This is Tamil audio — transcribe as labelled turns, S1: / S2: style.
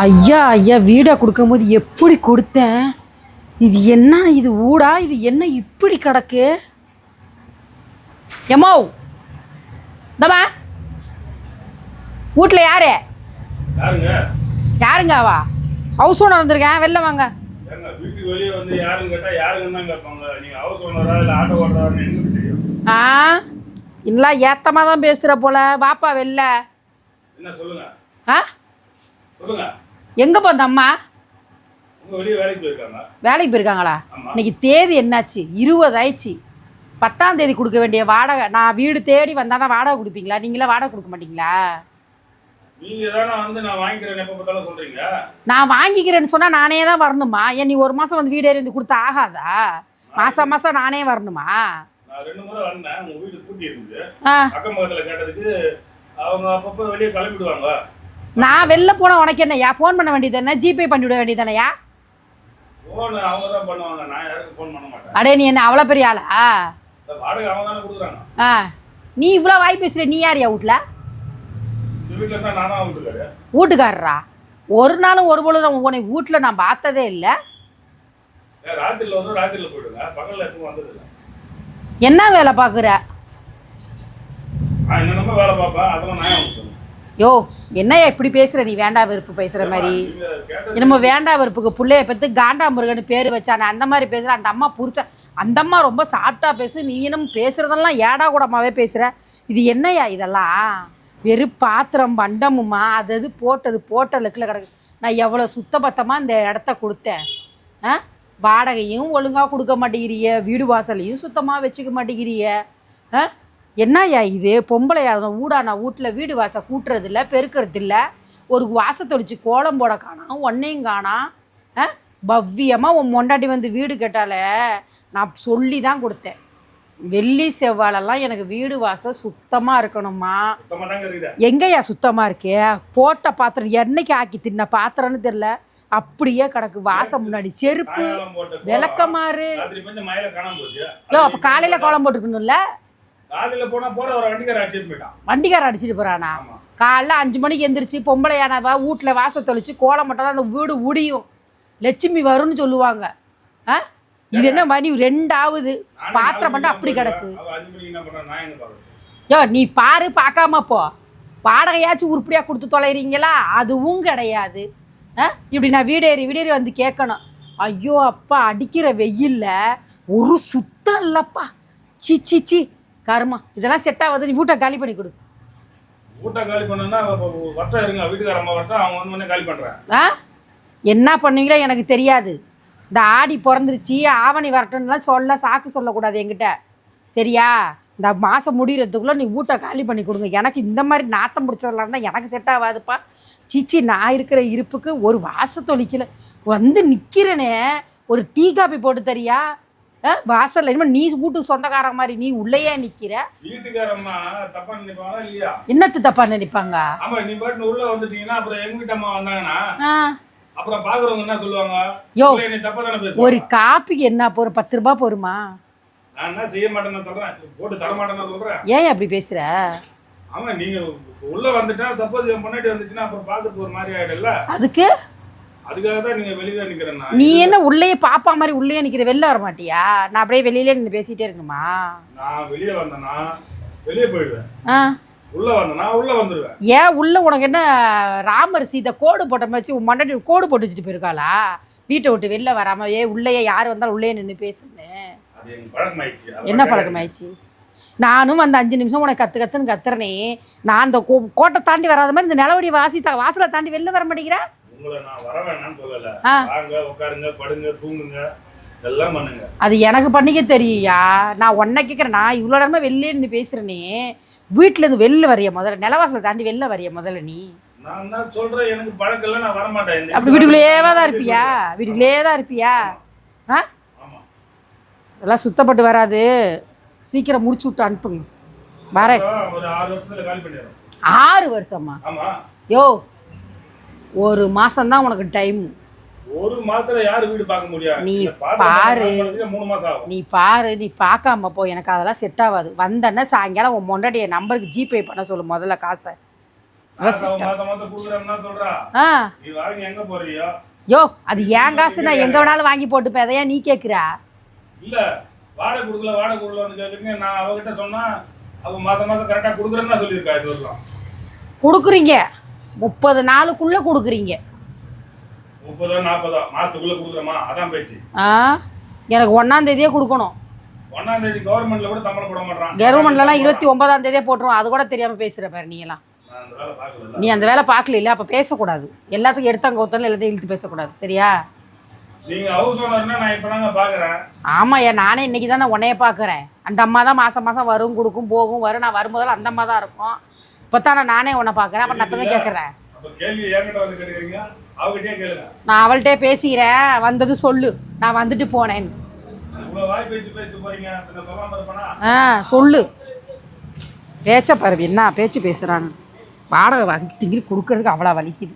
S1: ஐயா ஐயா வீடை கொடுக்கும்போது எப்படி கொடுத்தேன்? இது என்ன? இது ஊடா? இது என்ன இப்படி கிடக்கு? எம்மோ இந்தமா வீட்டில் யாரு யாருங்க? அவா ஹவுஸ் ஓனர் வந்திருக்கேன், வெளில வாங்க.
S2: வீட்டுக்கு வெளியே வந்து யாருன்னு கேட்டா யாருன்னு தான் கேட்பாங்க. நீங்க ஹவுஸ் ஓனரா இல்லை ஆட்டோ ஓட்டுறாருன்னு எனக்கு தெரியும்.
S1: இல்லை ஏத்தமாக தான் பேசுகிற போல. வாப்பா வெளில.
S2: என்ன சொல்லுங்க? சொல்லுங்க.
S1: எங்கே போந்த அம்மா?
S2: வெளியே வேலைக்கு போயிருக்காங்க.
S1: வேலைக்கு போயிருக்காங்களா? இன்னைக்கு தேதி என்னாச்சு? 20 ஆயிடுச்சு. 10ஆம் தேதி கொடுக்க வேண்டிய வாடகை. நான் வீடு தேடி வந்தால் தான் வாடகை கொடுப்பீங்களா? நீங்களே வாடகை கொடுக்க மாட்டீங்களா?
S2: நீங்க தானே வந்து நான் வாங்கிக்கிறேன் எப்போ பார்த்தாலும் சொல்றீங்க.
S1: நான் வாங்கிக்கிறேன்னு சொன்னால் நானே தான் வரணுமா? ஏன் நீ ஒரு மாதம் வந்து வீடு ஏறி வந்து கொடுத்தா ஆகாதா? மாதம் மாதம் நானே வரணுமா?
S2: நான் 2 முறை வந்தேன், உங்க வீடு பூட்டி இருந்தது. அக்கம் பக்கத்தில் கேட்டதுக்கு அவங்க அப்பப்போ வெளியே கிளம்பிடுவாங்க. நான்
S1: வெளில போனால் உனக்கு என்னையா? ஃபோன் பண்ண வேண்டியது என்ன? ஜிபே பண்ணிவிட வேண்டியதானையா?
S2: ஃபோன் அவங்க தான் பண்ணுவாங்க, நான் யாருக்கும் ஃபோன் பண்ண மாட்டேன்.
S1: அடே நீ என்ன அவ்வளோ பெரிய ஆளா?
S2: வாடகை அவங்க தானே கொடுக்குறாங்க.
S1: நீ இவ்வளோ வாய் பேசுகிற. நீ யாரையா வீட்டில்?
S2: இந்த வீட்டில் இருந்தால் நானும் வீட்டுக்காரு.
S1: வீட்டுக்காரரா? ஒரு நாளும் ஒரு பொழுதும் உன்னை வீட்டில் நான் பார்த்ததே இல்லை.
S2: ராத்திரியில் வந்து ராத்திரியில் போயிடுங்க, பகலில் எதுவும் வந்ததில்லை.
S1: என்ன வேலை பார்க்குற?
S2: என்னென்னமோ வேலை பார்ப்பேன், அதெல்லாம் நான்.
S1: யோ என்னையா இப்படி பேசுகிற? நீ வேண்டா வெறுப்பு பேசுகிற மாதிரி. என்னமோ வேண்டா வெறுப்புக்கு பிள்ளைய பற்றி காண்டா முருகன்னு பேர் வச்சானே அந்த மாதிரி பேசுகிற. அந்த அம்மா புரிச்ச அந்த அம்மா ரொம்ப சாப்பிட்டா பேசு. நீ இன்னும் பேசுகிறதெல்லாம் ஏடா கூடமாவே பேசுகிற. இது என்னையா இதெல்லாம்? வெறும் பாத்திரம் பண்டமுமா? அது போட்டலுக்குள்ள கிடக்கு. நான் எவ்வளோ சுத்தபத்தமாக இந்த இடத்த கொடுத்தேன். வாடகையும் ஒழுங்காக கொடுக்க மாட்டேங்கிறிய, வீடு வாசலையும் சுத்தமாக வச்சுக்க மாட்டேங்கிறிய. என்னய்யா இது? பொம்பளையா ஊடானா வீட்டில் வீடு வாசல் கூட்டுறதில்ல, பெருக்கிறதில்ல. ஒரு வாசத்தொழிச்சு கோலம் போட காணாம், ஒன்னையும் காணாம். பவ்யமாக உன் மொண்டாட்டி வந்து வீடு கேட்டாலே நான் சொல்லி தான் கொடுத்தேன். வெள்ளி செவ்வாலெல்லாம் எனக்கு வீடு வாசல் சுத்தமாக இருக்கணுமா? எங்கேயா சுத்தமாக இருக்கே? போட்ட பாத்திரம் என்னைக்கு ஆக்கி தின்ன பாத்திரம்னு தெரில, அப்படியே கிடக்கு. வாசம் முன்னாடி செருப்பு விளக்கமாறு. யோ அப்போ காலையில் கோலம் போட்டுருக்கணும்ல? வண்டிக்கார அடிச்சுட்டு போறானா? காலைல 5 மணிக்கு எந்திரிச்சு பொம்பளையானவா வீட்டில் வாசல் தொழிச்சு கோலம் மட்டும் தான் அந்த வீடு உடியும், லட்சுமி வரும்னு சொல்லுவாங்க. இது என்ன மணி 2 ஆகுது, பாத்திரம் மட்டும் அப்படி கிடக்கு. யோ நீ பாரு, பார்க்காம போ. வாடகையாச்சும் உருப்படியாக கொடுத்து தொலைறீங்களா? அதுவும் கிடையாது. இப்படி நான் வீடேறி வந்து கேட்கணும். ஐயோ அப்பா, அடிக்கிற வெயில்ல ஒரு சுத்தம் இல்லைப்பா. சி சி சி கருமா, இதெல்லாம் செட் ஆகாது. நீ வீட்டை காலி பண்ணி கொடு. என்ன பண்ணுவீங்களோ எனக்கு தெரியாது. இந்த ஆடி பிறந்துருச்சு, ஆவணி வரட்டும்லாம் சாக்கு சொல்லக்கூடாது என்கிட்ட, சரியா? இந்த மாதம் முடிகிறதுக்குள்ளே நீ வீட்டை காலி பண்ணி கொடுங்க. எனக்கு இந்த மாதிரி நாத்தம் பிடிச்சதெல்லாம் தான் எனக்கு செட் ஆகாதுப்பா. சீச்சி, நான் இருக்கிற இருப்புக்கு ஒரு வாசத்தொழிக்கல வந்து நிற்கிறேனே. ஒரு டீ காப்பி போட்டு தரியா? வாசல்ல இனிமே நீ வீட்டுக்கு சொந்தக்கார மாதிரி நீ உள்ளேயே நிக்கிற.
S2: வீட்டுக்காரம்மா தப்பா நினைப்பாங்களா இல்லையா?
S1: என்னத்து தப்பா நினைப்பாங்க?
S2: ஆமா, நீ பாட்டு உள்ள வந்துட்டீங்கன்னா அப்புறம் எங்க வீட்டு அம்மா வந்தாங்கன்னா அப்புறம் பாக்குறவங்க என்ன சொல்லுவாங்க?
S1: யோ
S2: நீ தப்பா தானே பேசுற.
S1: ஒரு காப்பிக்கு என்ன போற? 10 ரூபாய் போருமா?
S2: நான் என்ன செய்ய மாட்டேன்னு சொல்றேன், போட்டு தர மாட்டேன்னு சொல்றேன்.
S1: ஏன் அப்படி பேசுற?
S2: ஆமா, நீங்க உள்ள வந்துட்டா சப்போஸ் முன்னாடி வந்துச்சுன்னா அப்புறம் பாக்கிறதுக்கு ஒரு மாதிரி ஆயிடும்ல. அதுக்காக தான் நீங்க வெளியில நிக்கிறேன்னா.
S1: நீ என்ன உள்ளேயே பாப்பா மாதிரி உள்ளேயே நிக்கிற? வெளில வர மாட்டியா? நான் அப்படியே வெளியில நின்று பேசிட்டே இருக்கணுமா?
S2: நான் வெளியே வந்தேன்னா வெளியே போயிடுவேன், உள்ள வந்தேன்னா உள்ள வந்துடுவேன்.
S1: ஏன் உள்ள உனக்கு என்ன ராமர் சீதை கோடு போட்ட மாதிரி உன் மண்டாட்டி கோடு போட்டு வச்சுட்டு போயிருக்காளா? வீட்டை விட்டு வெளில வராம உள்ளேயே யார் வந்தாலும் உள்ளே நின்று பேசுன்னு. என்ன பழக்கமாயிடுச்சு? நானும் அந்த 5 நிமிஷம் உனக்கு கத்துன்னு கத்துறனே. நான் அந்த கோட்டை தாண்டி வராத மாதிரி இந்த நிலவடி வாசலை தாண்டி வெளில வர மாட்டேங்கிறேன்.
S2: உங்களை நான் வர வேணாம்னு சொல்லல. வாங்க, உட்காருங்க, படுங்க, தூங்குங்க, எல்லாம் பண்ணுங்க. அது
S1: எனக்கு பண்ணிக்க தெரியா? நான் உன்னை கேட்குறேன். நான் இவ்வளோ நேரமா வெளியே நின்று பேசுறேனே. வீட்டுல இருந்து வெளில வரைய முதல்ல, நிலவாசலை தாண்டி வெளில வரைய முதல்ல. நீ
S2: நான் தான் சொல்றேன், எனக்கு பழக்கம் இல்லை, நான் வர மாட்டேன்.
S1: அப்படி வீட்டுக்குள்ளேயே தான் இருப்பியா? வீட்டுக்குள்ளேயே தான் இருப்பியா? அதெல்லாம் சுத்தப்பட்டு வராது. சீக்கிரம் முடிச்சு விட்டு அனுப்புங்க. வரேன்.
S2: ஒரு 6 வருஷத்துல காலி பண்ணிடுறோம்.
S1: 6 வருஷமா?
S2: ஆமா.
S1: யோ 1 மாசம் தான் உனக்கு டைம்.
S2: 1 மாசத்துல யாரு வீடு பார்க்க முடியாது?
S1: நீ பாரு,
S2: 3 மாசம் ஆகும்.
S1: நீ பாரு, நீ பார்க்காம போ. எனக்கு அதெல்லாம் செட் ஆகாது. வந்தேன்னா சாயங்காலம் உன் மொண்டாட்டிய நம்பருக்கு ஜிபே பண்ண சொல்லு முதல்ல காசை.
S2: மாத்த குடுக்குறேன்னா சொல்றா.
S1: ஆ
S2: நீ வாங்கி எங்க போறியோ?
S1: யோ அது ஏன் காசு, நான் எங்க வேணாலும் வாங்கி போட்டுப்பேன். அதையா நீ கேட்குறா?
S2: இல்ல வாடகை கொடுக்கல வந்து கேக்குறீங்க. நான் அவகிட்ட சொன்னா அவ மாசம் கரெக்டா குடுக்குறேன்னு சொல்லியிருக்கா. இது வரலாம்
S1: கொடுக்குறீங்க, 30 நாளுக்குள்ள கொடுக்குறீங்க.
S2: 30 40 மாசத்துக்குள்ள குடுக்குறமா? அதான் பேச்சு.
S1: எனக்கு 1ஆம் தேதியே கொடுக்கணும்.
S2: 1ஆம் தேதி கவர்மெண்ட்ல கூட சம்பளம் போட மாட்டான்.
S1: கவர்மெண்ட்லாம் 29ஆம் தேதியே போட்டுருவோம். அது கூட தெரியாம பேசுற பாரு நீ எல்லாம். நீ அந்த வேலை பார்க்கல இல்ல, அப்ப பேசக்கூடாது. எல்லாத்துக்கும் எடுத்தாங்க ஒருத்தரும் எல்லாத்தையும் இழுத்து பேசக்கூடாது, சரியா?
S2: நீங்க ஹவுஸ் ஓனர்னா நான் இப்பதாங்க பாக்குறேன்.
S1: ஆமாய்யா, நானே இன்னைக்கு தான் உன்னைய பாக்குறேன். அந்த அம்மா தான் மாசம் மாசம் வரும் கொடுக்கும் போகும் வரும். நான் வரும்போதெல்லாம் அந்த அம்மா தான் இருக்கும். இப்பதான் நானே உன்னை பாக்குறேன். அப்ப நான் இப்பதான் கேட்கறேன்.
S2: அப்ப கேள்வி என்கிட்ட வந்து கேக்குறீங்க, அவகிட்டயே கேளுங்க.
S1: நான் அவள்கிட்டே பேசிக்கிறேன். வந்தது சொல்லு, நான் வந்துட்டு போனேன்.
S2: இவ்வளவு வாய் பேச்சு போறீங்க, நான் சொல்லாம இருப்பேனா?
S1: சொல்லு. பேச்ச பாரு என்ன பேச்சு பேசுறான்னு. வாடகை வாங்கி திங்கி கொடுக்கறதுக்கு அவ்வளோ வலிக்குது.